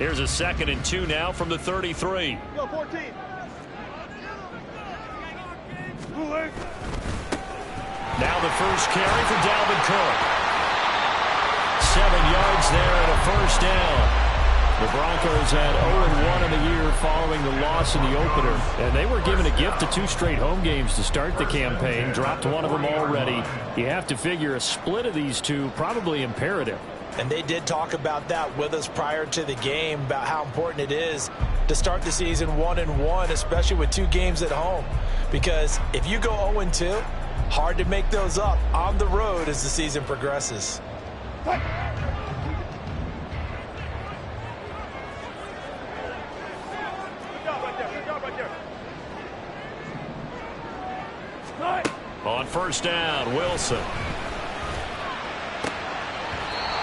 Here's a 2nd and 2 now from the 33. Go 14. Now the first carry for Dalvin Cook. 7 yards there and a first down. The Broncos had 0-1 in the year following the loss in the opener. And they were given a gift of 2 straight home games to start the campaign. Dropped one of them already. You have to figure a split of these two probably imperative. And they did talk about that with us prior to the game, about how important it is to start the season 1-1, especially with 2 games at home. Because if you go 0-2, hard to make those up on the road as the season progresses. On first down, Wilson.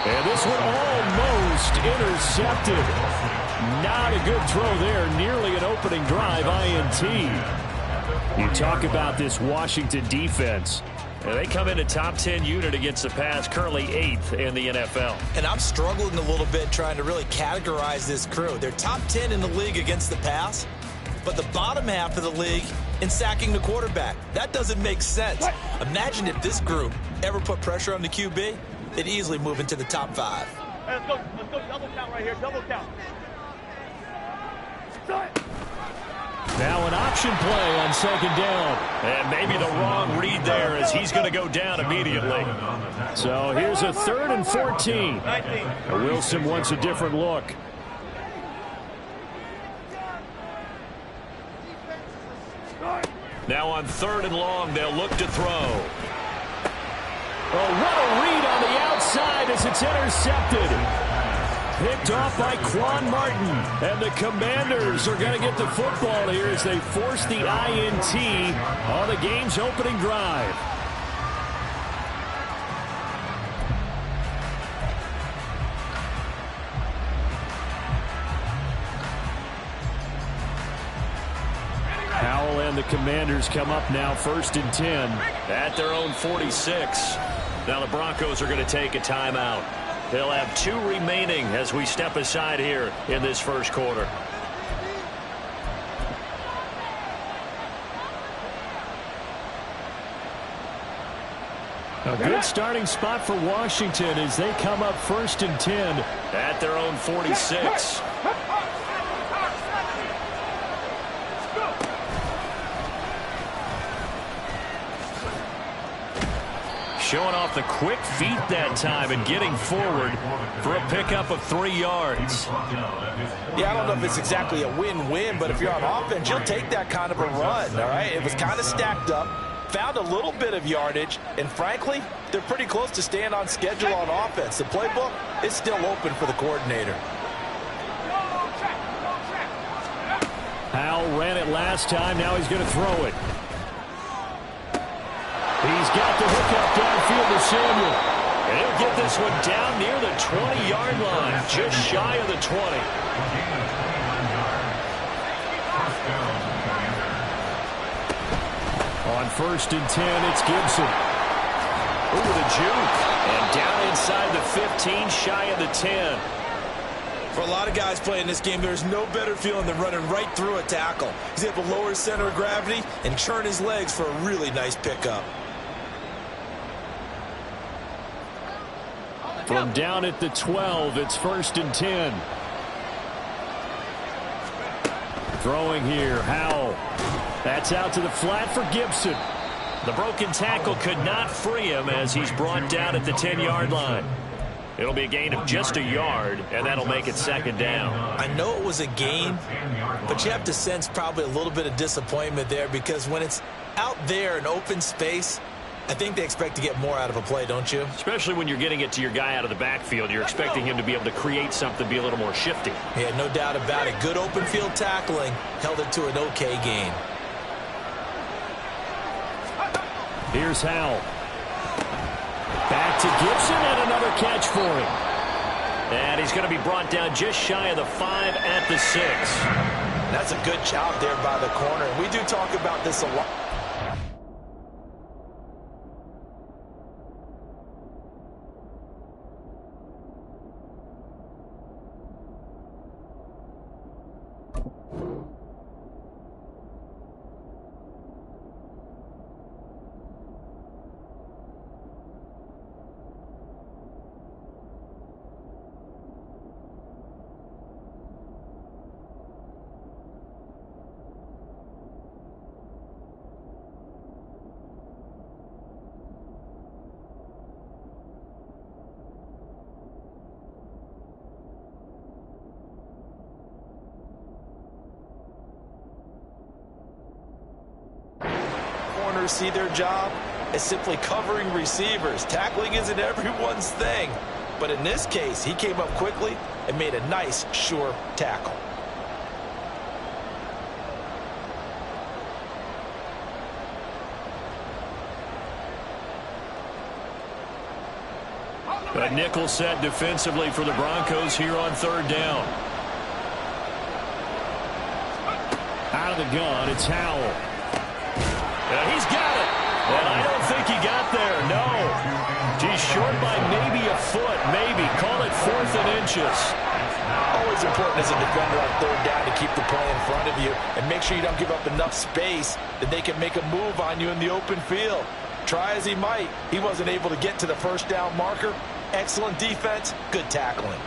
And this one almost intercepted. Not a good throw there. Nearly an opening drive INT. You talk about this Washington defense. They come in a top 10 unit against the pass, currently 8th in the NFL. And I'm struggling a little bit trying to really categorize this crew. They're top 10 in the league against the pass, but the bottom half of the league in sacking the quarterback. That doesn't make sense. Imagine if this group ever put pressure on the QB, they'd easily move into the top 5. Hey, let's go double count right here, double count. Now an option play on 2nd down. And maybe the wrong read there as he's going to go down immediately. So here's a 3rd and 14. Wilson wants a different look. Now on 3rd and long, they'll look to throw. Oh, what a read on the outside as it's intercepted. Picked off by Quan Martin. And the Commanders are going to get the football here as they force the INT on the game's opening drive. Howell and the Commanders come up now 1st and 10 at their own 46. Now the Broncos are going to take a timeout. They'll have 2 remaining as we step aside here in this first quarter. A good starting spot for Washington as they come up 1st and 10 at their own 46. Showing off the quick feet that time and getting forward for a pickup of 3 yards. Yeah, I don't know if it's exactly a win-win, but if you're on offense, you'll take that kind of a run, all right? It was kind of stacked up, found a little bit of yardage, and frankly, they're pretty close to staying on schedule on offense. The playbook is still open for the coordinator. Howell ran it last time. Now he's going to throw it. He's got the hook up downfield to Samuel. And he'll get this one down near the 20-yard line, just shy of the 20. On 1st and 10, it's Gibson. Ooh, the juke. And down inside the 15, shy of the 10. For a lot of guys playing this game, there's no better feeling than running right through a tackle. He's able to lower his center of gravity and churn his legs for a really nice pickup. From down at the 12, it's 1st and 10. Throwing here, Howell. That's out to the flat for Gibson. The broken tackle could not free him as he's brought down at the 10-yard line. It'll be a gain of just a yard, and that'll make it 2nd down. I know it was a gain, but you have to sense probably a little bit of disappointment there because when it's out there in open space, I think they expect to get more out of a play, don't you? Especially when you're getting it to your guy out of the backfield. You're expecting him to be able to create something, be a little more shifty. Yeah, no doubt about it. Good open field tackling held it to an okay gain. Here's Howell. Back to Gibson and another catch for him. And he's going to be brought down just shy of the 5 at the 6. That's a good job there by the corner. We do talk about this a lot. receivers see their job as simply covering receivers. Tackling isn't everyone's thing. But in this case, he came up quickly and made a nice, sure tackle. A nickel set defensively for the Broncos here on third down. Out of the gun, it's Howell. He's got it. And I don't think he got there, no. He's short by maybe a foot, maybe. Call it 4th and inches. Always important as a defender on third down to keep the play in front of you and make sure you don't give up enough space that they can make a move on you in the open field. Try as he might, he wasn't able to get to the first down marker. Excellent defense, good tackling.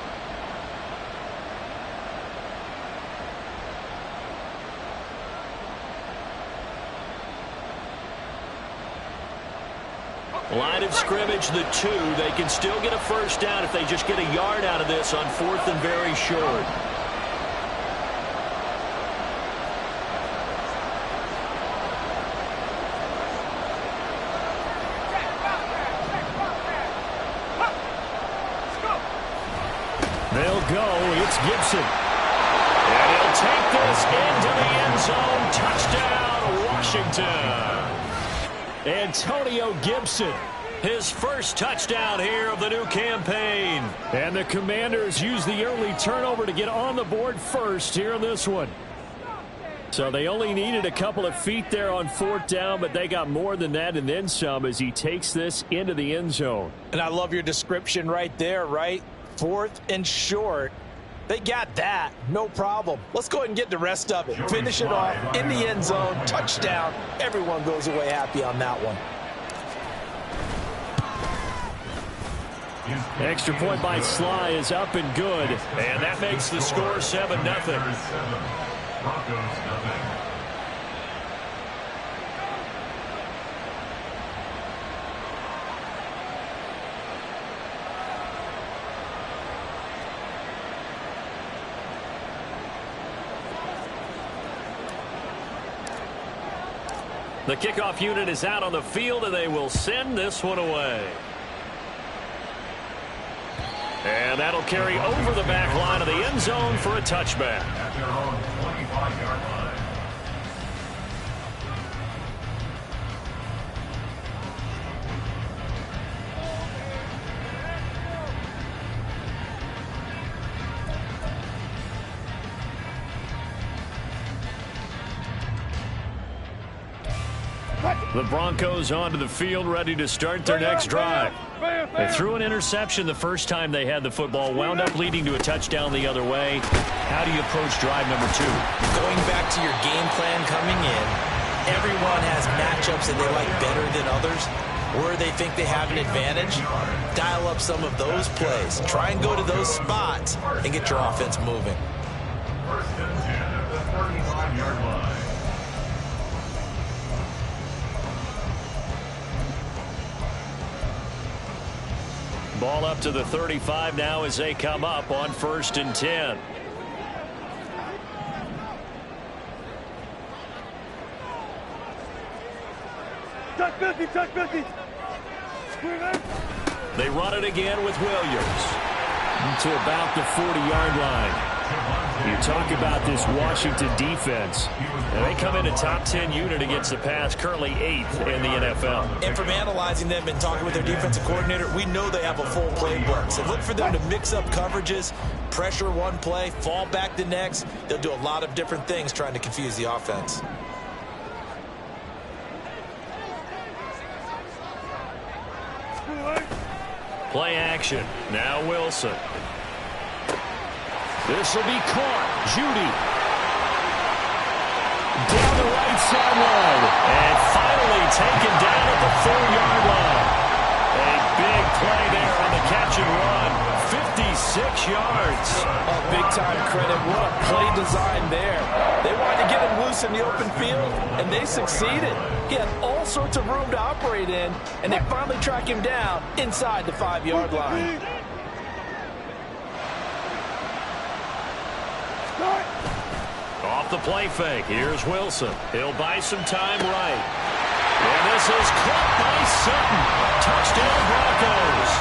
Line of scrimmage, the 2. They can still get a first down if they just get a yard out of this on 4th and very short. They'll go. It's Gibson. And he'll take this into the end zone. Touchdown, Washington. Antonio Gibson, his first touchdown here of the new campaign. And the Commanders use the early turnover to get on the board first here in this one. So they only needed a couple of feet there on 4th down, but they got more than that and then some as he takes this into the end zone. And I love your description right there, right? 4th and short. They got that. No problem. Let's go ahead and get the rest of it. Finish it off in the end zone. Touchdown. Everyone goes away happy on that one. Extra point by Sly is up and good. And that makes the score 7-0. The kickoff unit is out on the field, and they will send this one away. And that'll carry over the back line of the end zone for a touchback. At their own 25-yard line. The Broncos onto the field, ready to start their next drive. They threw an interception the first time they had the football, wound up leading to a touchdown the other way. How do you approach drive number 2? Going back to your game plan coming in, everyone has matchups that they like better than others. Where they think they have an advantage, dial up some of those plays. Try and go to those spots and get your offense moving. First and 10 at the 35-yard line. Ball up to the 35 now as they come up on 1st and 10. Touch 50, touch 50. They run it again with Williams to about the 40-yard line. You talk about this Washington defense. And they come in a top 10 unit against the pass, currently 8th in the NFL. And from analyzing them and talking with their defensive coordinator, we know they have a full playbook. So look for them to mix up coverages, pressure one play, fall back the next. They'll do a lot of different things trying to confuse the offense. Play action. Now Wilson. This will be caught. Judy. Down the right sideline. And finally taken down at the 4-yard line. A big play there on the catch and run. 56 yards. Big-time credit. What a play design there. They wanted to get him loose in the open field, and they succeeded. He had all sorts of room to operate in, and they finally track him down inside the 5-yard line. Off the play fake. Here's Wilson. He'll buy some time right. And this is caught by Sutton. Touchdown Broncos.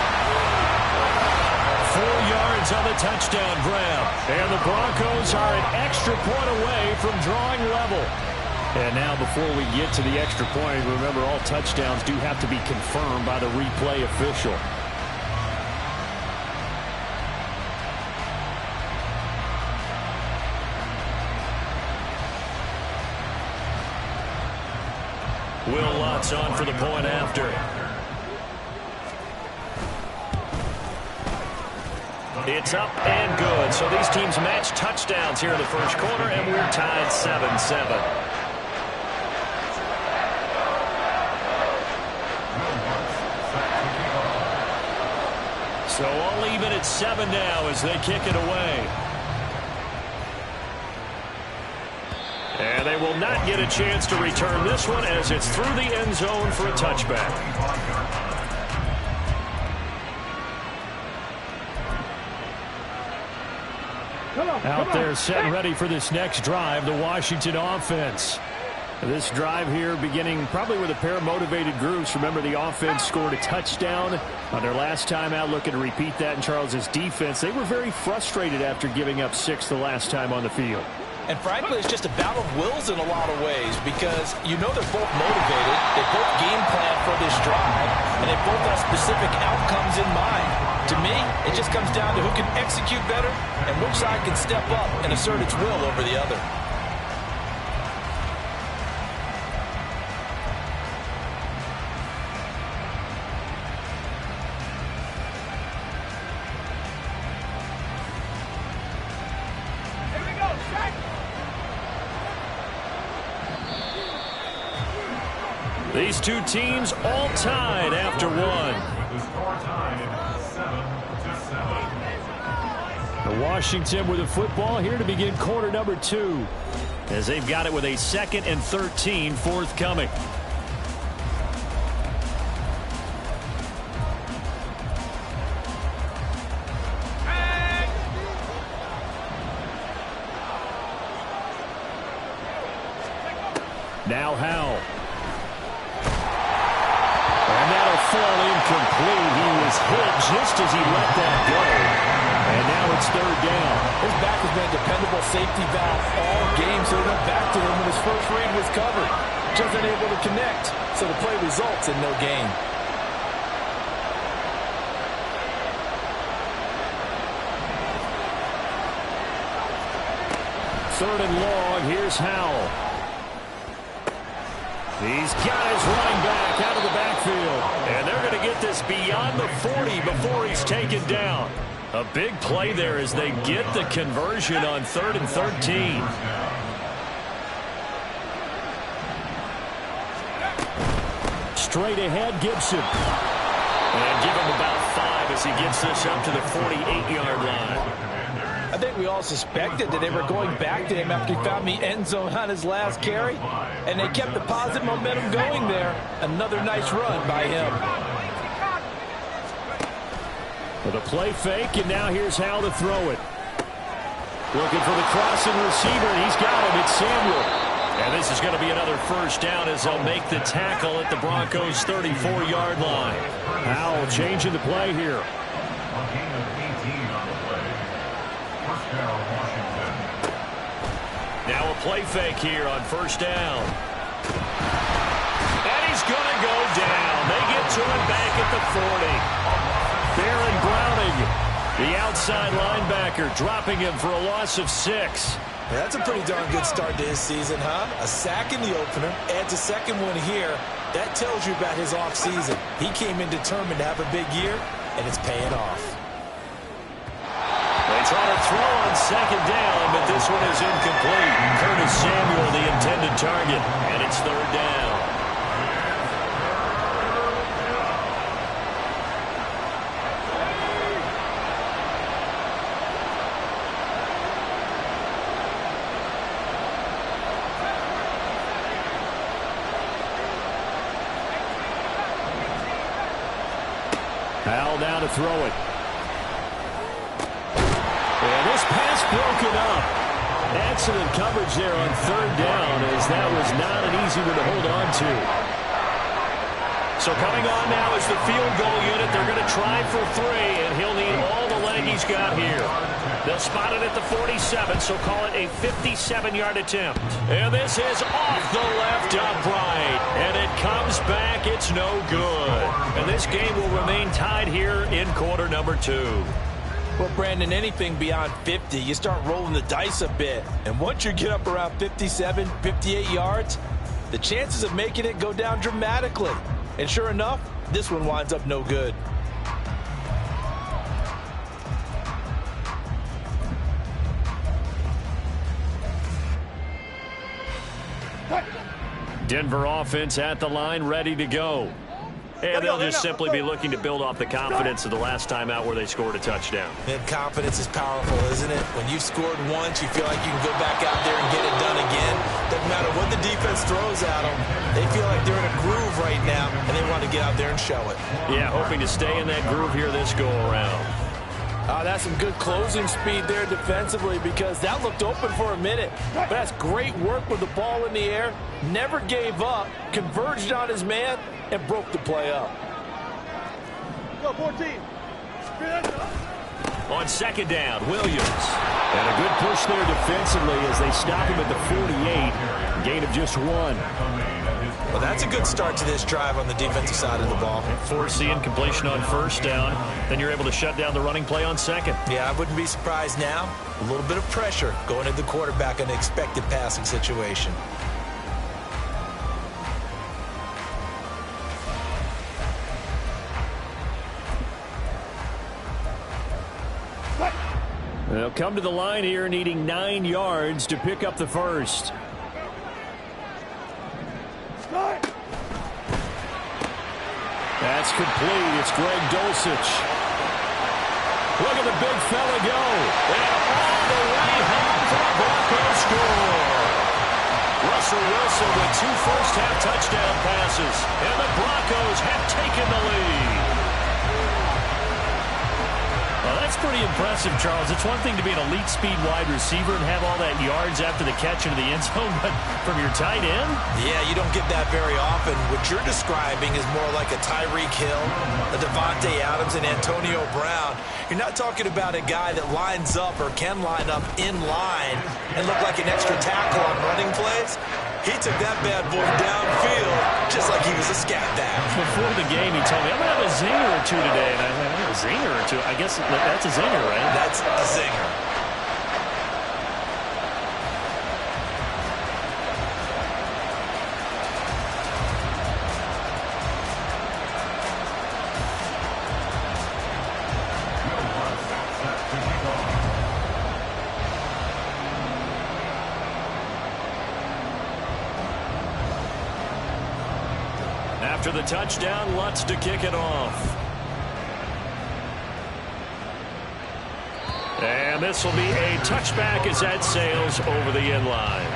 4 yards on the touchdown grab. And the Broncos are an extra point away from drawing level. And now before we get to the extra point, remember all touchdowns do have to be confirmed by the replay official. Will Lutz on for the point after. It's up and good. So these teams match touchdowns here in the first quarter, and we're tied 7-7. So all even at 7 now as they kick it away. And they will not get a chance to return this one as it's through the end zone for a touchback. Out there set and ready for this next drive, the Washington offense. This drive here beginning probably with a pair of motivated groups. Remember, the offense scored a touchdown on their last time out, looking to repeat that in Charles's defense. They were very frustrated after giving up 6 the last time on the field. And frankly, it's just a battle of wills in a lot of ways because you know they're both motivated, they both game plan for this drive, and they both have specific outcomes in mind. To me, it just comes down to who can execute better and which side can step up and assert its will over the other. These two teams all tied after one. The score tied 7-7. The Washington with the football here to begin quarter number 2 as they've got it with a 2nd and 13 forthcoming. Now Howell. Fall incomplete. He was hit just as he let that go. And now it's 3rd down. His back has been a dependable safety valve all game, so he went back to him when his first read was covered. Just unable to connect, so the play results in no gain. Third and long. Here's Howell. He's got his running back out of the backfield. And they're going to get this beyond the 40 before he's taken down. A big play there as they get the conversion on 3rd and 13. Straight ahead, Gibson. And give him about 5 as he gets this up to the 48-yard line. I think we all suspected that they were going back to him after he found the end zone on his last carry, and they kept the positive momentum going there. Another nice run by him. With a play fake, and now here's Howell to throw it. Looking for the crossing receiver, and he's got him. It's Samuel. And this is going to be another first down as they'll make the tackle at the Broncos' 34-yard line. Howell changing the play here. Now a play fake here on first down. And he's going to go down. They get to him back at the 40. Baron Browning, the outside linebacker, dropping him for a loss of 6. Yeah, that's a pretty darn good start to his season, huh? A sack in the opener, adds a second one here. That tells you about his offseason. He came in determined to have a big year, and it's paying off. They try to throw on 2nd down, but this one is incomplete. Curtis Samuel, the intended target, and it's 3rd down. Howell now to throw it. And this pass broken up. Excellent coverage there on 3rd down as that was not an easy one to hold on to. So coming on now is the field goal unit. They're going to try for 3, and he'll need all the leg he's got here. They'll spot it at the 47, so call it a 57-yard attempt. And this is off the left upright. And it comes back. It's no good. And this game will remain tied here in quarter number 2. Well, Brandon, anything beyond 50, you start rolling the dice a bit. And once you get up around 57, 58 yards, the chances of making it go down dramatically. And sure enough, this one winds up no good. Denver offense at the line, ready to go. And they'll just simply be looking to build off the confidence of the last time out where they scored a touchdown. And confidence is powerful, isn't it? When you've scored once, you feel like you can go back out there and get it done again. Doesn't matter what the defense throws at them. They feel like they're in a groove right now, and they want to get out there and show it. Yeah, hoping to stay in that groove here this go-around. That's some good closing speed there defensively, because that looked open for a minute. But that's great work with the ball in the air. Never gave up, converged on his man, and broke the play up. Go, 14. On second down, Williams. And a good push there defensively as they stop him at the 48. Gain of just 1. Well, that's a good start to this drive on the defensive side of the ball. Forcing completion on first down. Then you're able to shut down the running play on second. Yeah, I wouldn't be surprised now. A little bit of pressure going to the quarterback in an expected passing situation. They'll come to the line here needing 9 yards to pick up the first. That's complete. It's Greg Dulcich. Look at the big fella go. And all the way home for the Broncos score. Russell Wilson with 2 first-half touchdown passes. And the Broncos have taken the lead. Well, that's pretty impressive, Charles. It's one thing to be an elite speed wide receiver and have all that yards after the catch into the end zone, but from your tight end? Yeah, you don't get that very often. What you're describing is more like a Tyreek Hill, a Devontae Adams, and Antonio Brown. You're not talking about a guy that lines up or can line up in line and look like an extra tackle on running plays. He took that bad boy downfield just like he was a scat back. Before the game, he told me, I'm going to have a zinger or 2 today. And I said, a zinger or 2? I guess that's a zinger, right? That's a zinger. After the touchdown, Lutz to kick it off. And this will be a touchback as that sails over the end line.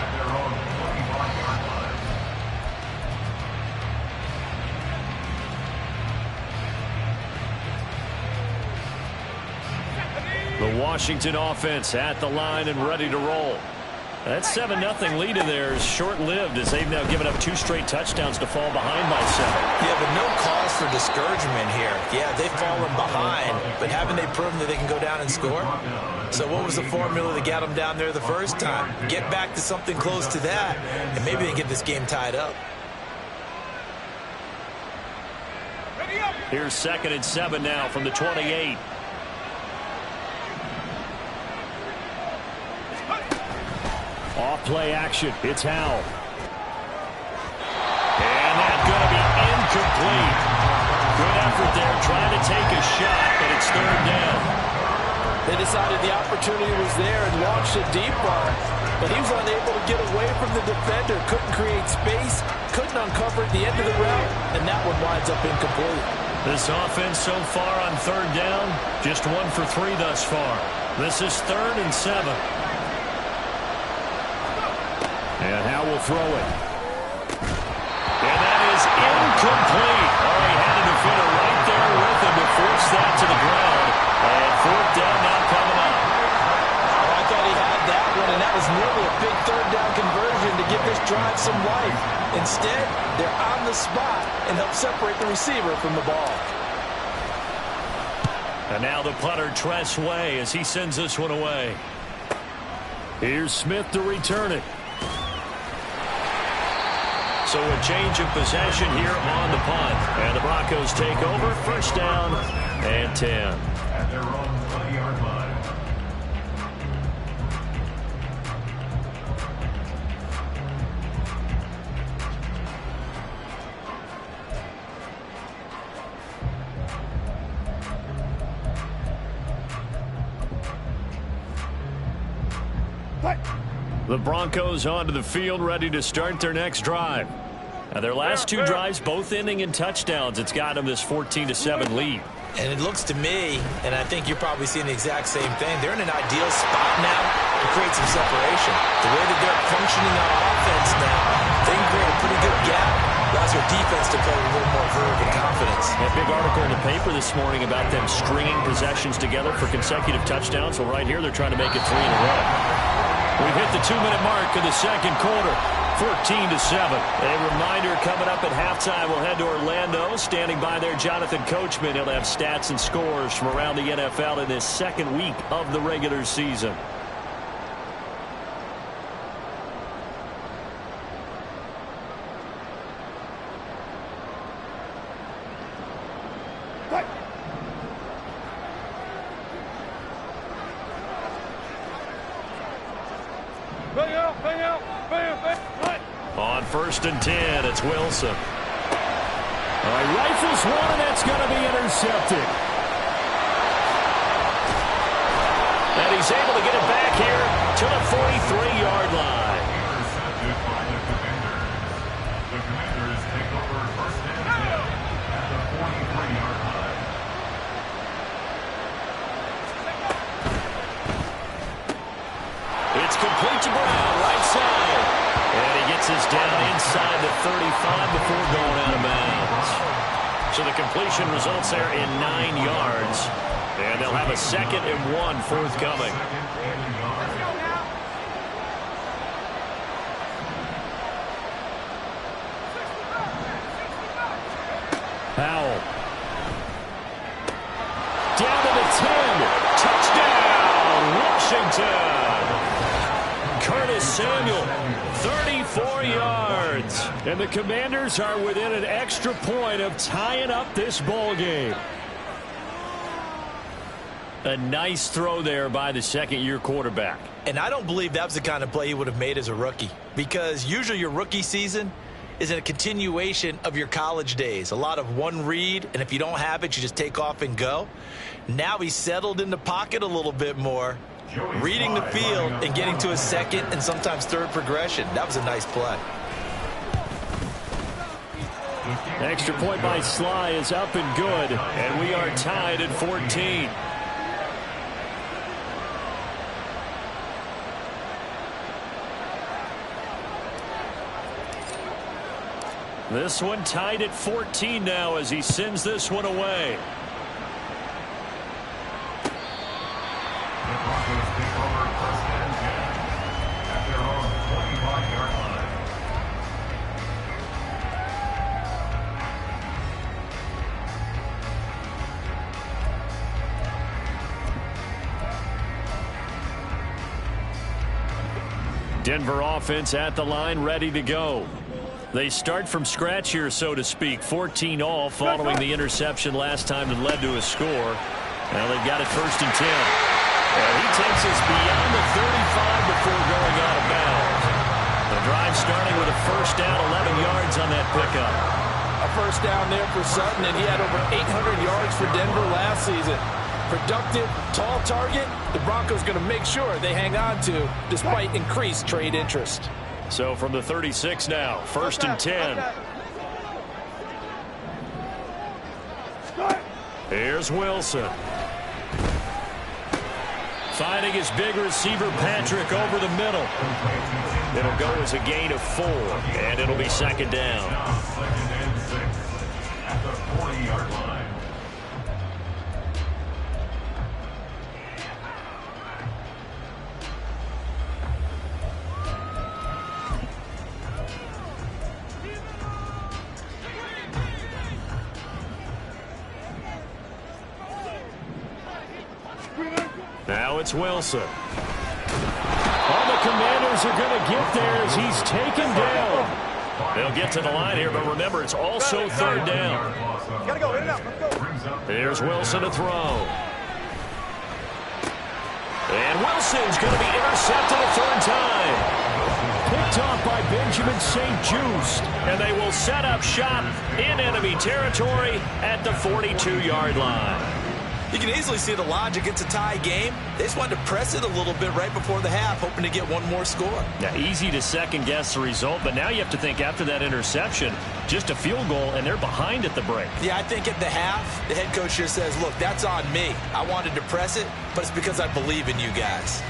The Washington offense at the line and ready to roll. That 7-0 lead in there is short-lived as they've now given up 2 straight touchdowns to fall behind by 7. Yeah, but no cause for discouragement here. Yeah, they've fallen behind, but haven't they proven that they can go down and score? So what was the formula that got them down there the first time? Get back to something close to that, and maybe they get this game tied up. Here's 2nd and 7 now from the 28. Off-play action. It's Howell. And that's going to be incomplete. Good effort there trying to take a shot, but it's 3rd down. They decided the opportunity was there and launched a deep ball, but he was unable to get away from the defender. Couldn't create space, couldn't uncover at the end of the route, and that one winds up incomplete. This offense so far on 3rd down, just 1 for 3 thus far. This is 3rd and 7. And Howell will throw it. And that is incomplete. Oh, he had a defender right there with him to force that to the ground. And 4th down now coming up. Oh, I thought he had that one, and that was nearly a big 3rd down conversion to give this drive some life. Instead, they're on the spot and help separate the receiver from the ball. And now the punter, Tress Way, as he sends this one away. Here's Smith to return it. So a change of possession here on the punt. And the Broncos take over. First down and 10. At their own 20-yard line. The Broncos onto the field, ready to start their next drive. Now their last two drives both ending in touchdowns. It's got them this 14-7 lead. And it looks to me, and I think you're probably seeing the exact same thing, they're in an ideal spot now to create some separation. The way that they're functioning on offense now, they can create a pretty good gap. Allows their defense to play with a little more verve and confidence. A big article in the paper this morning about them stringing possessions together for consecutive touchdowns. Well, right here they're trying to make it 3 in a row. We've hit the 2-minute mark of the second quarter. 14-7. A reminder coming up at halftime. We'll head to Orlando. Standing by there, Jonathan Coachman. He'll have stats and scores from around the NFL in this second week of the regular season. On 1st and 10, it's Wilson. All right, rifles one, and that's going to be intercepted. And he's able to get it back here to the 43-yard line. Intercepted by the Commanders. The Commanders take over 1st and 10 at the 43-yard line. It's complete to Brown, right side. And he gets us down inside the 35 before going out of bounds. So the completion results there in 9 yards. And they'll have a 2nd and 1 forthcoming. Powell. Down to the 10. Touchdown, Washington. Curtis Samuel, 34 yards. And the Commanders are within an extra point of tying up this ball game. A nice throw there by the second-year quarterback. And I don't believe that was the kind of play he would have made as a rookie, because usually your rookie season is a continuation of your college days. A lot of one read, and if you don't have it, you just take off and go. Now he's settled in the pocket a little bit more, reading the field and getting to a second and sometimes third progression. That was a nice play. Extra point by Sly is up and good, and we are tied at 14. This one tied at 14 now as he sends this one away. The Broncos take over 1st and 10 at their own 25-yard line. Denver offense at the line, ready to go. They start from scratch here, so to speak. 14 all following the interception last time that led to a score. Now they've got it 1st and 10. And he takes us beyond the 35 before going out of bounds. The drive starting with a 1st down, 11 yards on that pickup. A 1st down there for Sutton, and he had over 800 yards for Denver last season. Productive, tall target. The Broncos going to make sure they hang on to despite increased trade interest. So from the 36 now, 1st and 10. Here's Wilson. Finding his big receiver, Patrick, over the middle. It'll go as a gain of 4, and it'll be 2nd down. 2nd and 6 at the 40-yard line. Now it's Wilson. Oh, the Commanders are going to get there as he's taken down. They'll get to the line here, but remember, it's also third down. Gotta go, in and out, let's go. Here's Wilson to throw. And Wilson's going to be intercepted a third time. Picked off by Benjamin St-Juste. And they will set up shop in enemy territory at the 42-yard line. You can easily see the logic. It's a tie game. They just wanted to press it a little bit right before the half, hoping to get one more score. Yeah, easy to second-guess the result, but now you have to think after that interception, just a field goal, and they're behind at the break. Yeah, I think at the half, the head coach just says, look, that's on me. I wanted to press it, but it's because I believe in you guys.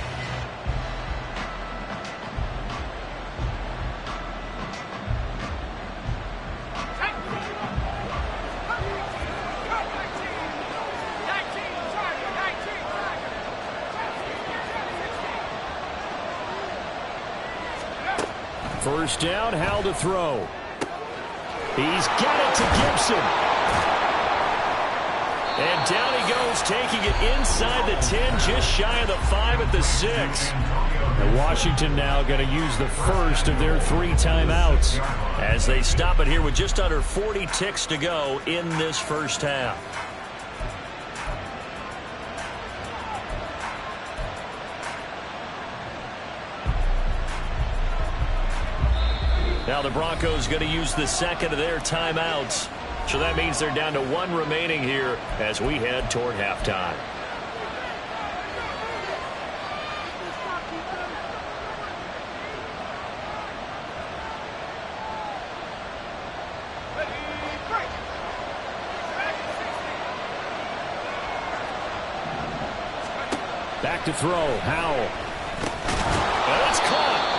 First down, Howell to throw. He's got it to Gibson. And down he goes, taking it inside the 10, just shy of the 5 at the 6. And Washington now going to use the first of their 3 timeouts as they stop it here with just under 40 ticks to go in this first half. Now the Broncos going to use the second of their timeouts. So that means they're down to 1 remaining here as we head toward halftime. Back to throw, Howell. Oh, it's caught.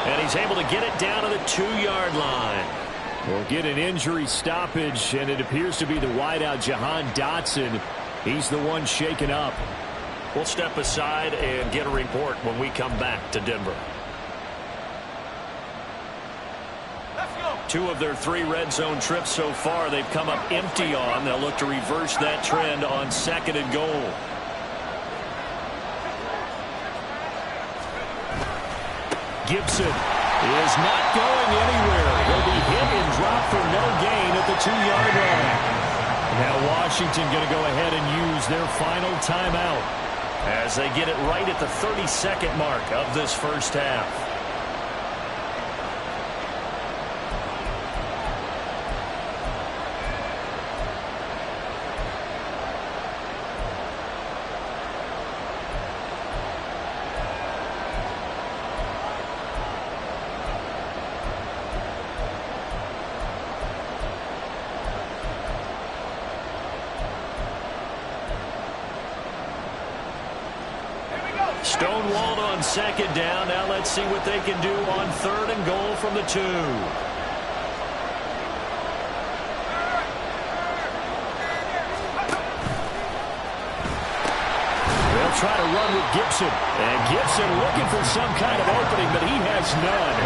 And he's able to get it down to the 2-yard line. We'll get an injury stoppage, and it appears to be the wideout, Jahan Dotson. He's the one shaken up. We'll step aside and get a report when we come back to Denver. 2 of their 3 red zone trips so far they've come up empty on. They'll look to reverse that trend on 2nd and goal. Gibson is not going anywhere. He'll be hit and dropped for no gain at the 2-yard line. Now Washington going to go ahead and use their final timeout as they get it right at the 32nd mark of this first half. Stonewalled on 2nd down. Now let's see what they can do on 3rd and goal from the 2. They'll try to run with Gibson. And Gibson looking for some kind of opening, but he has none.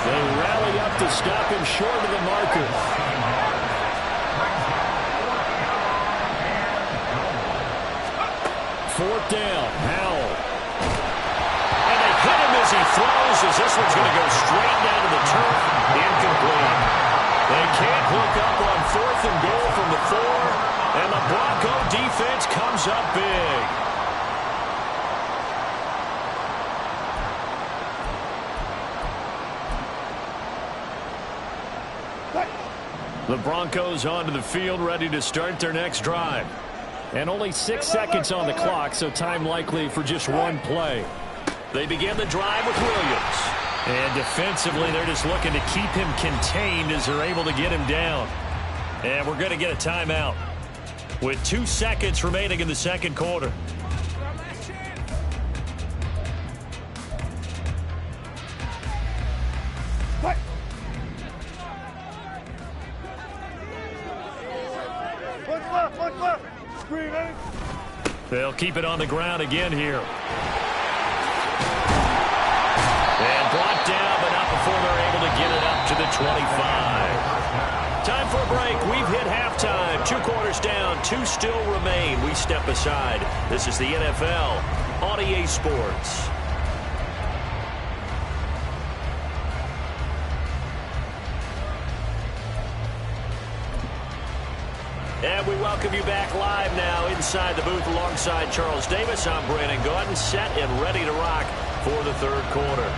They rally up to stop him short of the marker. 4th down, Howell. And they hit him as he throws, as this one's going to go straight down to the turf. Incomplete. They can't hook up on 4th and goal from the 4. And the Bronco defense comes up big. The Broncos onto the field, ready to start their next drive. And only 6 seconds on the clock, so time likely for just 1 play. They begin the drive with Williams. And defensively, they're just looking to keep him contained as they're able to get him down. And we're going to get a timeout with 2 seconds remaining in the second quarter. What's left? Screaming. They'll keep it on the ground again here. And brought down, but not before they're able to get it up to the 25. Time for a break. We've hit halftime. 2 quarters down. 2 still remain. We step aside. This is the NFL on EA Sports. And we welcome you back live now inside the booth alongside Charles Davis. I'm Brandon Gaudin, set and ready to rock for the third quarter.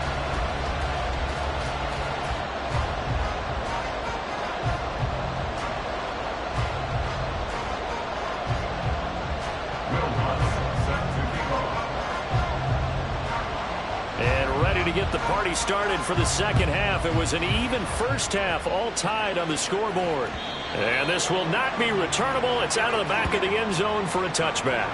And ready to get the party started for the second half. It was an even first half, all tied on the scoreboard. And this will not be returnable. It's out of the back of the end zone for a touchback.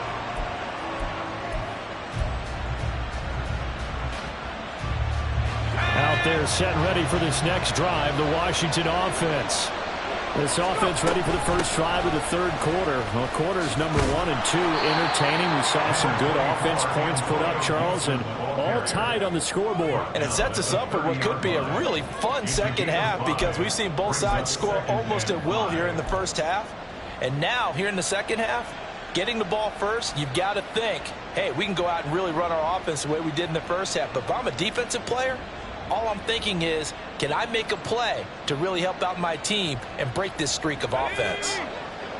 Out there set and ready for this next drive, the Washington offense. This offense ready for the first drive of the third quarter. Well, quarters number 1 and 2 entertaining. We saw some good offense points put up, Charles, and all tied on the scoreboard. And it sets us up for what could be a really fun second half because we've seen both sides score almost at will here in the first half. And now, here in the second half, getting the ball first, you've got to think, hey, we can go out and really run our offense the way we did in the first half. But if I'm a defensive player, all I'm thinking is, can I make a play to really help out my team and break this streak of offense?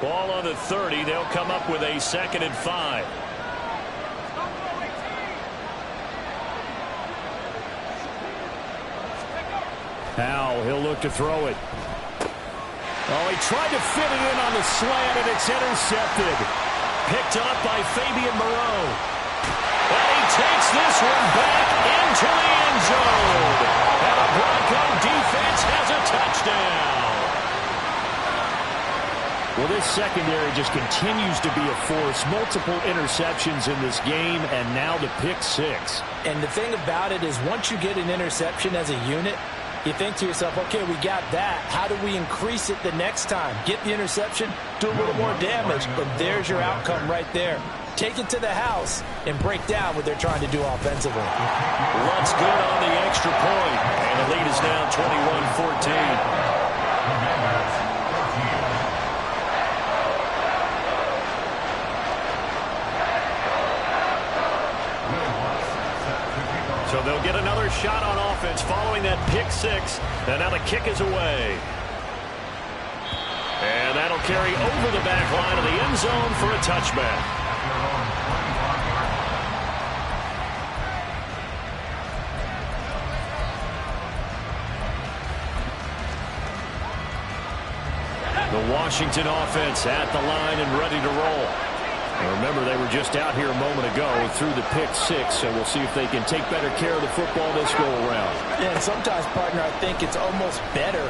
Ball on the 30. They'll come up with a 2nd and 5. Now he'll look to throw it. Oh, he tried to fit it in on the slant, and it's intercepted. Picked up by Fabian Moreau. And he takes this one back into the end zone. And the Bronco defense has a touchdown. Well, this secondary just continues to be a force. Multiple interceptions in this game, and now the pick 6. And the thing about it is once you get an interception as a unit, you think to yourself, okay, we got that. How do we increase it the next time? Get the interception, do a little more damage, and there's your outcome right there. Take it to the house and break down what they're trying to do offensively. Lutz good on the extra point, and the lead is now 21-14. So they'll get another shot on offense following that pick 6, and now the kick is away. And that'll carry over the back line of the end zone for a touchback. The Washington offense at the line and ready to roll. And remember, they were just out here a moment ago through the pick 6, so we'll see if they can take better care of the football this go-around. Yeah, and sometimes, partner, I think it's almost better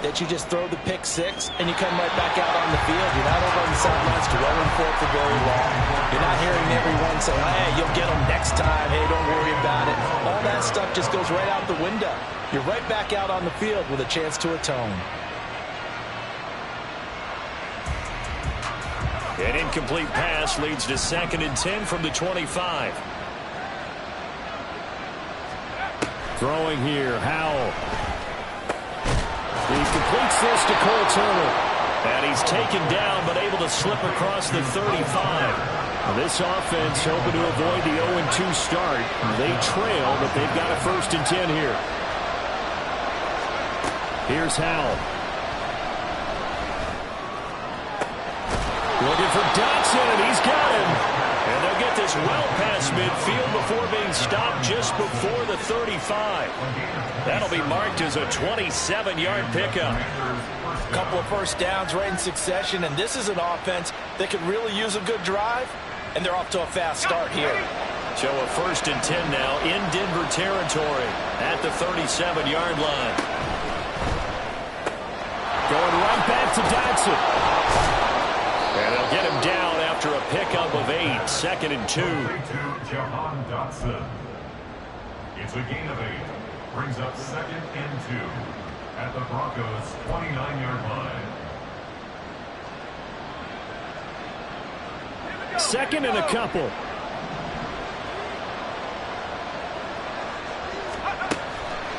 that you just throw the pick 6 and you come right back out on the field. You're not over on the sidelines dwelling for it for very long. You're not hearing everyone say, hey, you'll get them next time. Hey, don't worry about it. All that stuff just goes right out the window. You're right back out on the field with a chance to atone. An incomplete pass leads to 2nd and 10 from the 25. Throwing here, Howell. He completes this to Cole Turner. And he's taken down, but able to slip across the 35. This offense hoping to avoid the 0-2 start. They trail, but they've got a 1st and 10 here. Here's Howell. Looking for Dotson, and he's got him. And they'll get this well past midfield before being stopped just before the 35. That'll be marked as a 27-yard pickup. A couple of first downs right in succession, and this is an offense that could really use a good drive, and they're off to a fast start here. So a 1st and 10 now in Denver territory at the 37-yard line. Going right back to Dotson. And they'll get him down after a pickup of 8, 2nd and 2. Jahan Dotson. It's a gain of 8. Brings up 2nd and 2 at the Broncos' 29-yard line. 2nd and a couple.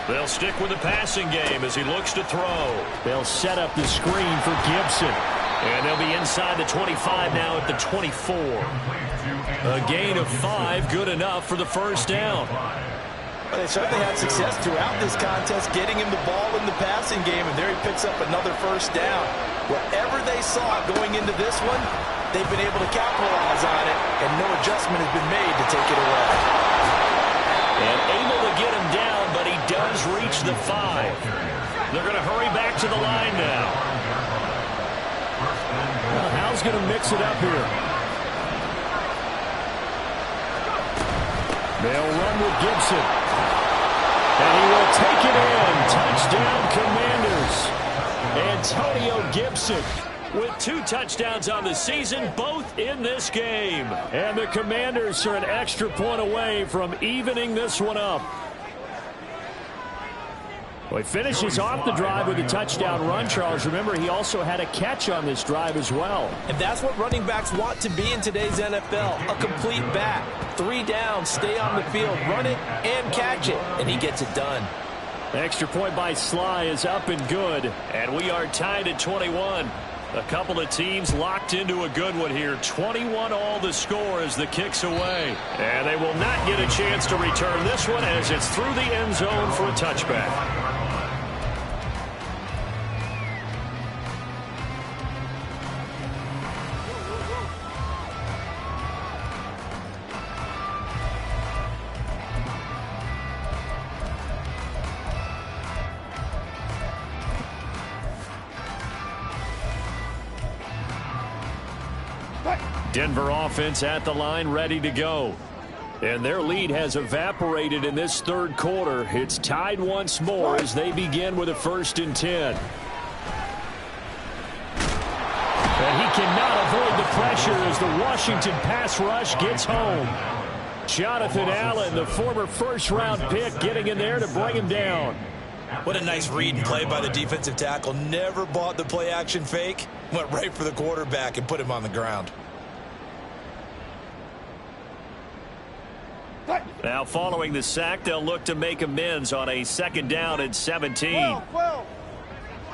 They'll stick with the passing game as he looks to throw. They'll set up the screen for Gibson. And they'll be inside the 25 now at the 24. A gain of 5, good enough for the first down. Well, they certainly had success throughout this contest getting him the ball in the passing game, and there he picks up another first down. Wherever they saw it going into this one, they've been able to capitalize on it, and no adjustment has been made to take it away. And able to get him down, but he does reach the 5. They're going to hurry back to the line now. Well, Hal's going to mix it up here. They'll run with Gibson. And he will take it in. Touchdown, Commanders. Antonio Gibson with 2 touchdowns on the season, both in this game. And the Commanders are an extra point away from evening this one up. Well, he finishes off the drive with a touchdown run, Charles. Remember, he also had a catch on this drive as well. And that's what running backs want to be in today's NFL, a complete back. 3 downs, stay on the field, run it, and catch it. And he gets it done. Extra point by Sly is up and good. And we are tied at 21. A couple of teams locked into a good one here. 21 all the score as the kick's away. And they will not get a chance to return this one as it's through the end zone for a touchback. Denver offense at the line, ready to go. And their lead has evaporated in this third quarter. It's tied once more as they begin with a 1st and 10. And he cannot avoid the pressure as the Washington pass rush gets home. Jonathan Allen, the former first-round pick, getting in there to bring him down. What a nice read and play by the defensive tackle. Never bought the play-action fake. Went right for the quarterback and put him on the ground. Now following the sack, they'll look to make amends on a 2nd down and 17.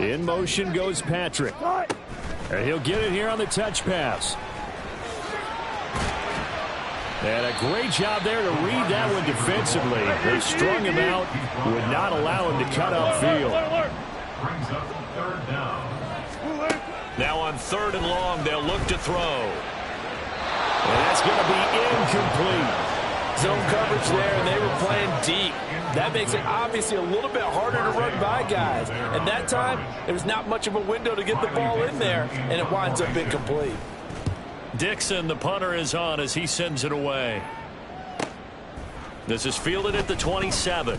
In motion goes Patrick. And he'll get it here on the touch pass. And a great job there to read that one defensively. They strung him out, would not allow him to cut upfield. Brings up 3rd down. Now on 3rd and long, they'll look to throw. And that's going to be incomplete. Zone coverage there, and they were playing deep. That makes it obviously a little bit harder to run by guys. And that time, there was not much of a window to get the ball in there, and it winds up incomplete. Dixon, the punter, is on as he sends it away. This is fielded at the 27.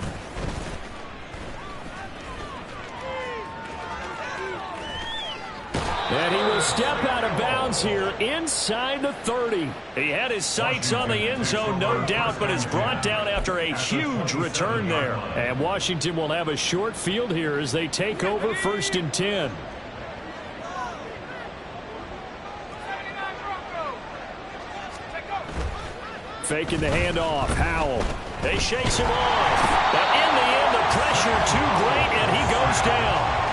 And he will step out of bounds here inside the 30. He had his sights on the end zone, no doubt, but is brought down after a huge return there. And Washington will have a short field here as they take over 1st and 10. Faking the handoff. Howell. They shakes him off. But in the end, the pressure too great, and he goes down.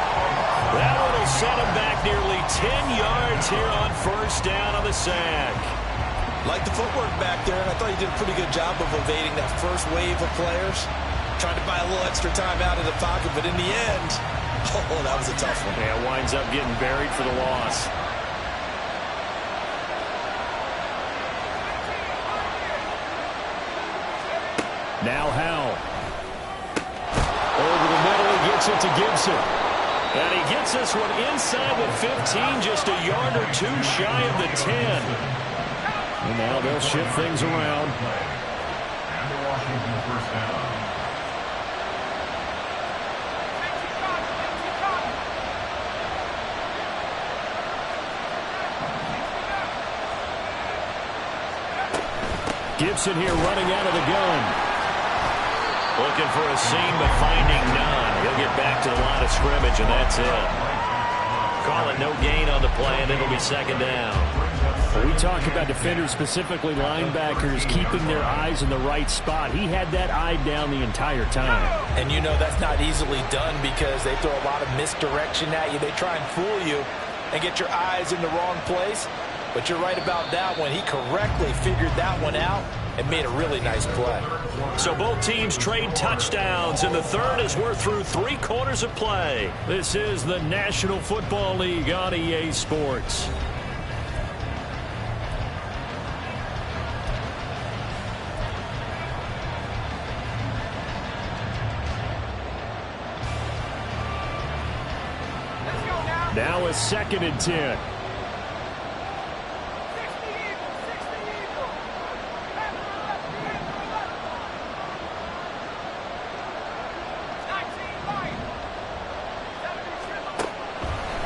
That one will set him back nearly 10 yards here on 1st down on the sack. Like the footwork back there, and I thought he did a pretty good job of evading that first wave of players. Trying to buy a little extra time out of the pocket, but in the end, oh, that was a tough one. Yeah, winds up getting buried for the loss. Now Howell. Over the middle, he gets it to Gibson. And he gets this one inside the 15, just a yard or 2 shy of the 10. And now they'll shift things around. And the Washington 1st down. Gibson here running out of the gun. Looking for a seam, but finding none. He'll get back to the line of scrimmage, and that's it. Call it no gain on the play, and it'll be 2nd down. We talk about defenders, specifically linebackers, keeping their eyes in the right spot. He had that eye down the entire time. And you know that's not easily done because they throw a lot of misdirection at you. They try and fool you. and get your eyes in the wrong place. But you're right about that one. He correctly figured that one out and made a really nice play. So both teams trade touchdowns in the third as we're through 3 quarters of play. This is the National Football League on EA Sports. Now a 2nd and 10.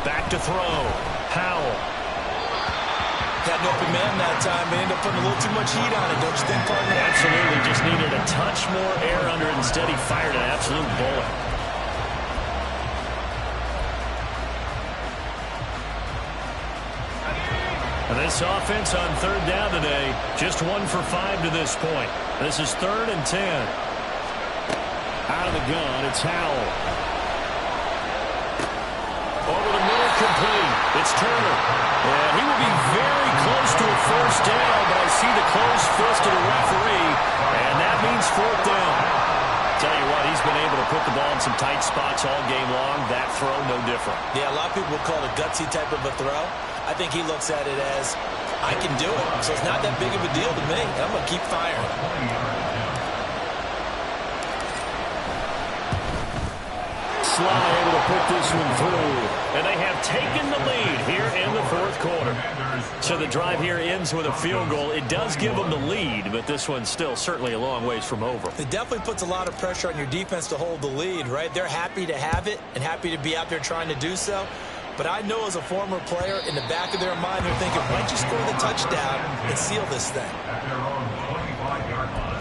Back to throw. Howell. Had an open man that time, but ended up putting a little too much heat on it, don't you think, partner? Absolutely. Just needed a touch more air under it. Instead, he fired an absolute bullet. And this offense on 3rd down today, just 1 for 5 to this point. This is 3rd and 10. Out of the gun, it's Howell. Over the middle, complete. It's Turner. And he will be very close to a 1st down, but I see the closed fist of the referee, and that means 4th down. Tell you what, he's been able to put the ball in some tight spots all game long. That throw, no different. Yeah, a lot of people would call it a gutsy type of a throw. I think he looks at it as, I can do it. So it's not that big of a deal to me. I'm going to keep firing. Sly able to put this one through. And they have taken the lead here in the 4th quarter. So the drive here ends with a field goal. It does give them the lead, but this one's still certainly a long ways from over. It definitely puts a lot of pressure on your defense to hold the lead, right? They're happy to have it and happy to be out there trying to do so. But I know as a former player, in the back of their mind, they're thinking, why don't you score the touchdown and seal this thing? At their own 25-yard line.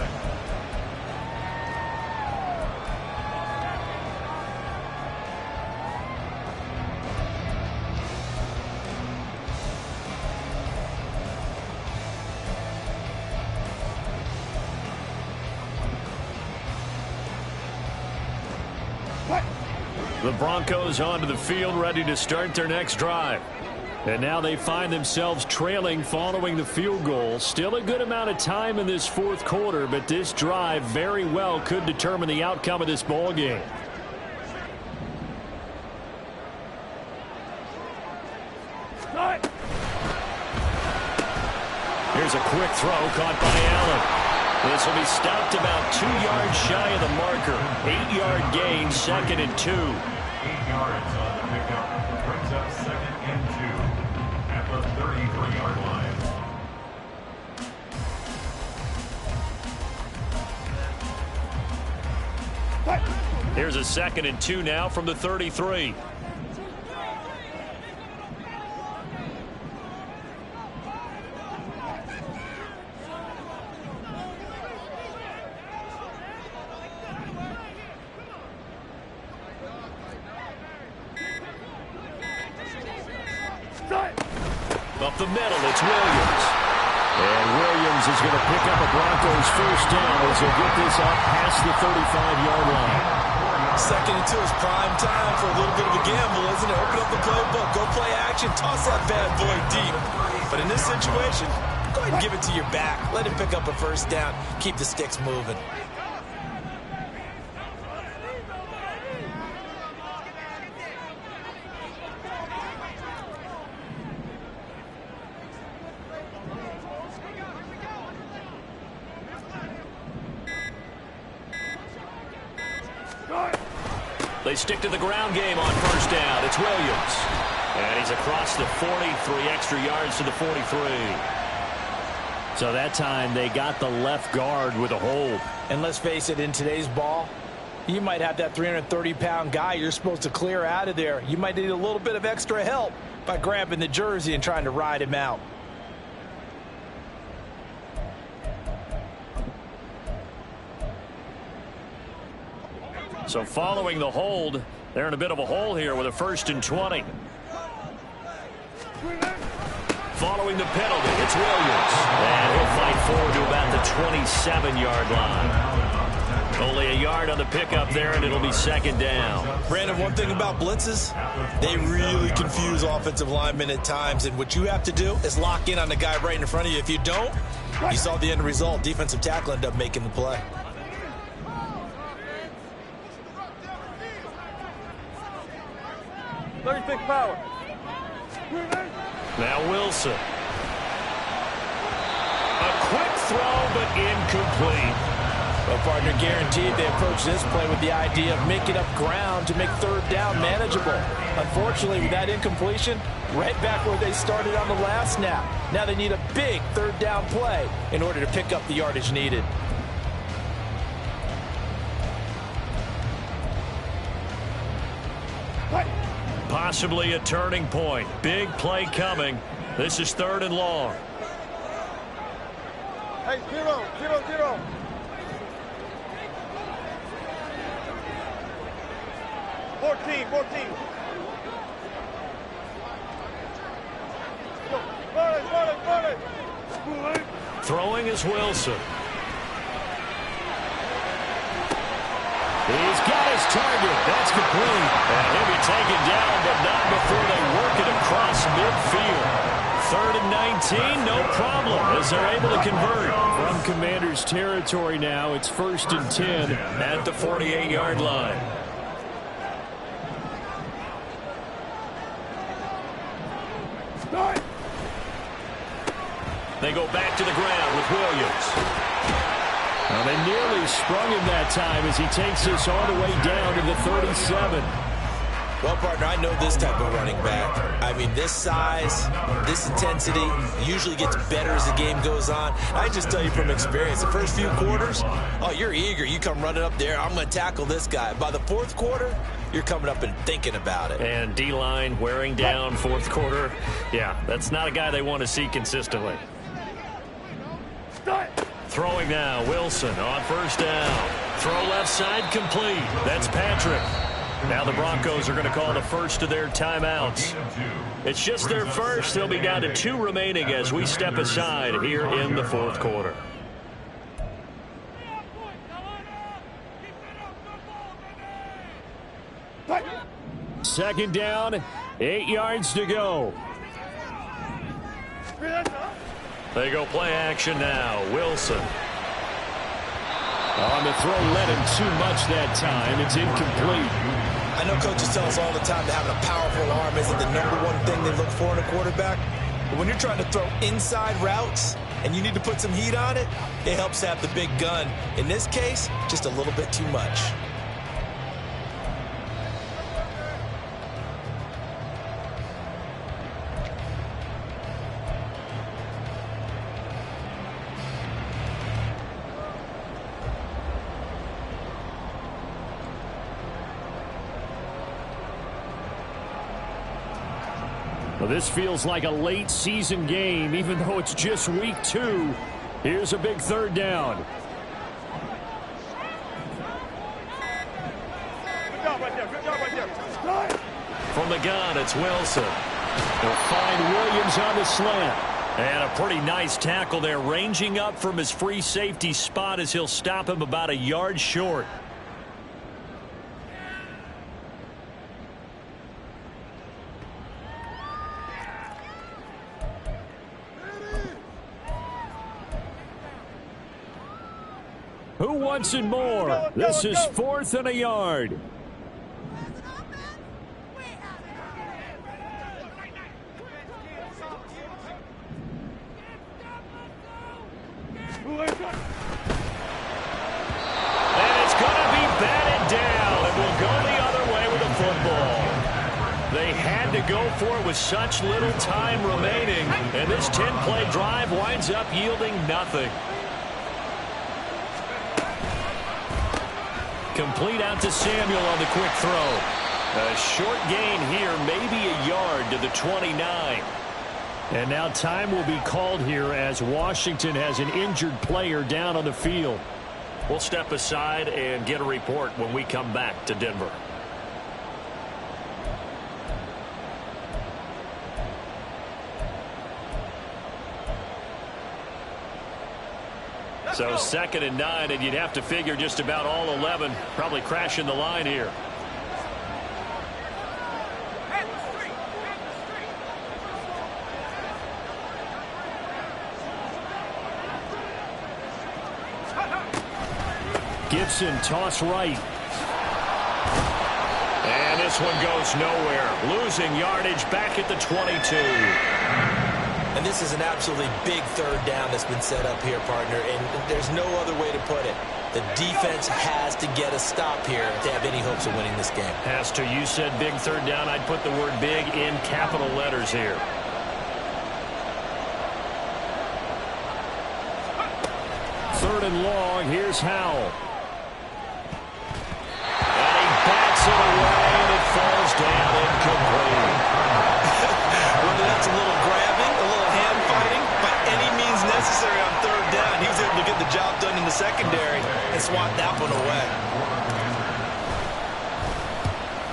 The Broncos onto the field, ready to start their next drive. And now they find themselves trailing following the field goal. Still a good amount of time in this 4th quarter, but this drive very well could determine the outcome of this ball game. Here's a quick throw caught by Allen. This will be stopped about 2 yards shy of the marker. 8-yard gain, 2nd and 2. 8 yards on the pickup. Brings up 2nd and 2 at the 33-yard line. Here's a 2nd and 2 now from the 33. Up the middle, it's Williams. And Williams is going to pick up a Broncos 1st down as he'll get this up past the 35-yard line. 2nd and 2 is prime time for a little bit of a gamble, isn't it? Open up the playbook, go play action, toss that bad boy deep. But in this situation, go ahead and give it to your back. Let him pick up a 1st down. Keep the sticks moving. They stick to the ground game on 1st down. It's Williams. And he's across the 40, 3 extra yards to the 43. So that time they got the left guard with a hold. And let's face it, in today's ball, you might have that 330-pound guy you're supposed to clear out of there. You might need a little bit of extra help by grabbing the jersey and trying to ride him out. So following the hold, they're in a bit of a hole here with a 1st and 20. Following the penalty, it's Williams. And he'll fight forward to about the 27-yard line. Only a yard on the pickup there, and it'll be second down. Brandon, one thing about blitzes, they really confuse offensive linemen at times, and what you have to do is lock in on the guy right in front of you. If you don't, you saw the end result. Defensive tackle ended up making the play. Thick power. Now Wilson. A quick throw, but incomplete. Well, partner, guaranteed they approach this play with the idea of making up ground to make third down manageable. Unfortunately, with that incompletion, right back where they started on the last snap. Now they need a big third down play in order to pick up the yardage needed. Possibly a turning point. Big play coming. This is 3rd and long. Hey, 0-0-0. Fourteen. Run it. Throwing is Wilson. He's got his target. That's complete. And he'll be taken down, but not before they work it across midfield. 3rd and 19, no problem, as they're able to convert. From Commanders' territory now, it's 1st and 10 at the 48-yard line. They go back to the ground with Williams. Well, they nearly sprung him that time as he takes this all the way down to the 37. Well, partner, I know this type of running back. I mean, this size, this intensity usually gets better as the game goes on. I just tell you from experience, the first few quarters, oh, you're eager. You come running up there, I'm going to tackle this guy. By the 4th quarter, you're coming up and thinking about it. And D-line wearing down 4th quarter. Yeah, that's not a guy they want to see consistently. Throwing now, Wilson on 1st down. Throw left side complete. That's Patrick. Now the Broncos are going to call the first of their timeouts. It's just their first. They'll be down to 2 remaining as we step aside here in the 4th quarter. Second down, 8 yards to go. They go play action now. Wilson. On the throw, led him too much that time. It's incomplete. I know coaches tell us all the time that having a powerful arm isn't the #1 thing they look for in a quarterback. But when you're trying to throw inside routes and you need to put some heat on it, it helps to have the big gun. In this case, just a little bit too much. Well, this feels like a late season game, even though it's just week 2. Here's a big 3rd down. Good job right there. From the gun, it's Wilson. They'll find Williams on the slant. And a pretty nice tackle there, ranging up from his free safety spot as he'll stop him about a yard short. Who wants it more? This is 4th and a yard. And it's going to be batted down. It will go the other way with the football. They had to go for it with such little time remaining. And this 10-play drive winds up yielding nothing. Complete out to Samuel on the quick throw. A short gain here, maybe a yard to the 29. And now time will be called here as Washington has an injured player down on the field. We'll step aside and get a report when we come back to Denver. So 2nd and 9, and you'd have to figure just about all 11 probably crashing the line here. Gibson toss right. And this one goes nowhere. Losing yardage back at the 22. And this is an absolutely big 3rd down that's been set up here, partner, and there's no other way to put it. The defense has to get a stop here to have any hopes of winning this game. Has to. You said big 3rd down. I'd put the word big in capital letters here. Third and long. Here's Howell. And he bats it away, and it falls down incomplete. Whether that's a little grabbing, a little hand fighting, by any means necessary on 3rd down, he was able to get the job done in the secondary and swat that one away.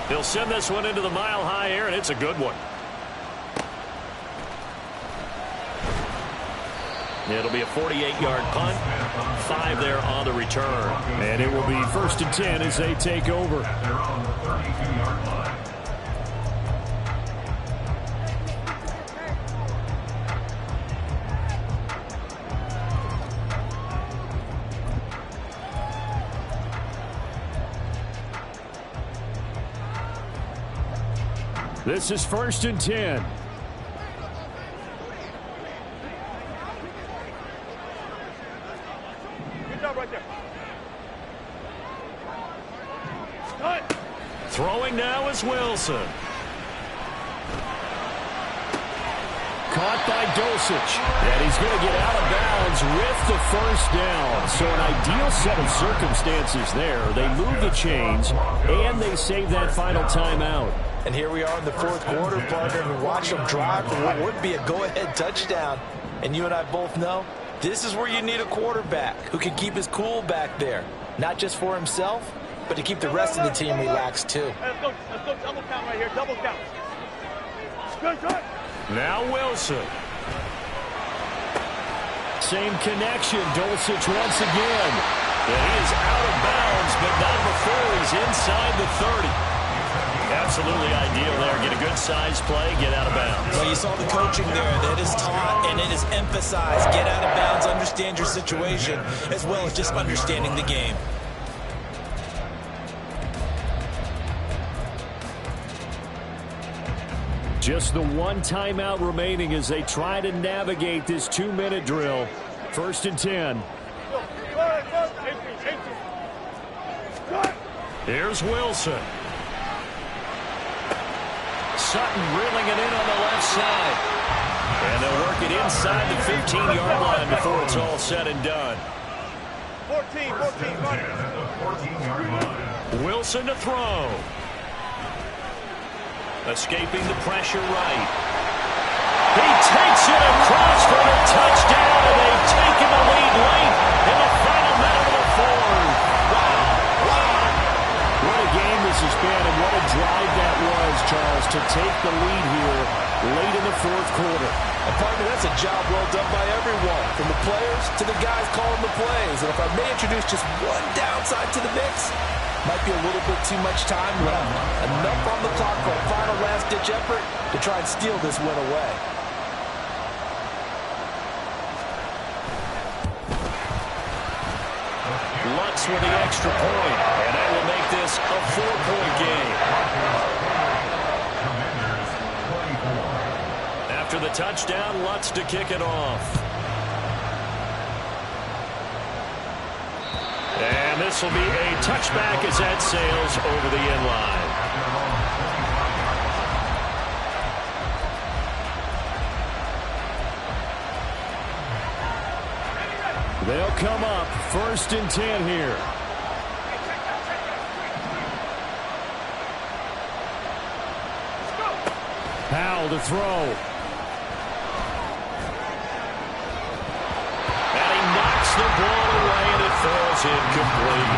He'll send this one into the mile-high air, and it's a good one. It'll be a 48-yard punt. 5 there on the return. And it will be 1st and 10 as they take over. They're on the 32-yard line. This is 1st and 10. Good job right there. Throwing now is Wilson. Caught by Dulcich. And he's going to get out of bounds with the 1st down. So an ideal set of circumstances there. They move the chains, and they save that final timeout. And here we are in the 4th quarter, partner, and watch them drive for what would be a go-ahead touchdown. And you and I both know this is where you need a quarterback who can keep his cool back there. Not just for himself, but to keep the rest of the team relaxed, too. Let's go double count right here. Double count. Good. Now Wilson. Same connection. Dulcich once again. And he is out of bounds, but not before he's inside the 30. Absolutely ideal there. Get a good size play, get out of bounds. Well, you saw the coaching there. That is taught and it is emphasized. Get out of bounds, understand your situation, as well as just understanding the game. Just the one timeout remaining as they try to navigate this 2-minute drill. 1st and 10. Here's Wilson. Sutton reeling it in on the left side. And they'll work it inside the 15-yard line before it's all said and done. 14, right. At the 14-yard line. Wilson to throw. Escaping the pressure right. He takes it across for a touchdown, and they've taken the lead late in the final minute of the 4th. Wow. What a game this has been, and what a drive that was, Charles, to take the lead here late in the 4th quarter. And partner, that's a job well done by everyone, from the players to the guys calling the plays. And if I may introduce just one downside to the mix, might be a little bit too much time left. Enough on the clock for a final last-ditch effort to try and steal this win away. Lutz with the extra point, and that will make this a 4-point game. After the touchdown, Lutz to kick it off. And this will be a touchback as that sails over the end line. They'll come up 1st and 10 here. Howell to throw. And he knocks the ball away, and it falls incomplete.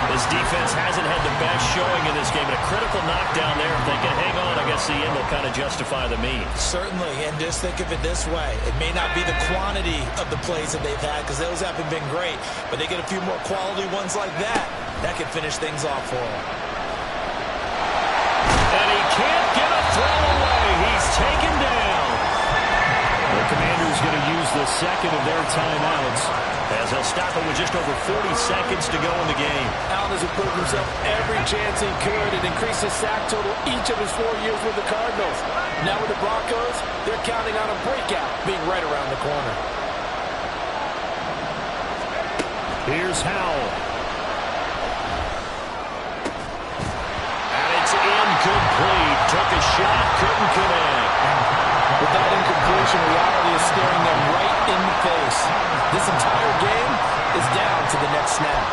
This defense hasn't had the best showing in this game. A critical knockdown there. If they can hang on, I guess towards the end will kind of justify the means. Certainly, and just think of it this way. It may not be the quantity of the plays that they've had because those haven't been great, but they get a few more quality ones like that. That could finish things off for them. And he can't get a throw away. He's taken down. The Commanders going to use the second of their timeouts as they'll stop it with just over 40 seconds to go in the game. Allen has improved himself every chance he could and increased his sack total each of his 4 years with the Cardinals. Now with the Broncos, they're counting on a breakout being right around the corner. Here's Howell. And it's incomplete. Took a shot, couldn't connect. With that incompletion, reality is staring them right in the face. This entire game is down to the next snap.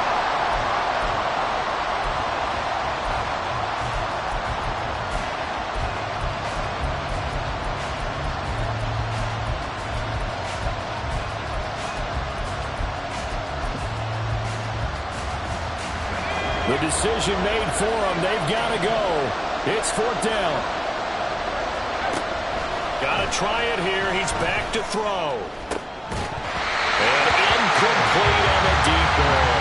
The decision made for them. They've got to go. It's 4th down. Got to try it here. He's back to throw. And incomplete on the deep ball.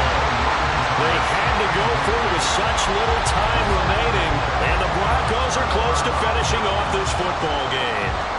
They had to go for it with such little time remaining. And the Broncos are close to finishing off this football game.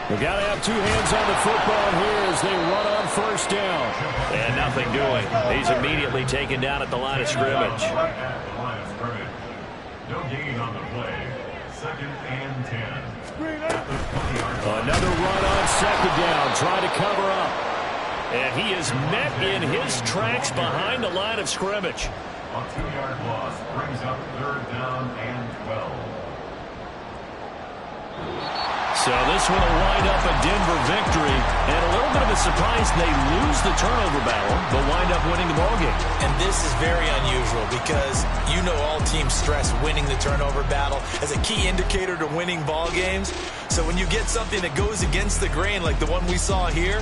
They've got to have 2 hands on the football here as they run on 1st down. And nothing doing. He's immediately taken down at the line of scrimmage. No gain on the play. 2nd and 10. Another run on 2nd down. Try to cover up. And he is met in his tracks behind the line of scrimmage. A 2-yard loss brings up 3rd down and 12. So this one will wind up a Denver victory. And a little bit of a surprise, they lose the turnover battle, but wind up winning the ballgame. And this is very unusual because you know all teams stress winning the turnover battle as a key indicator to winning ball games. So when you get something that goes against the grain like the one we saw here,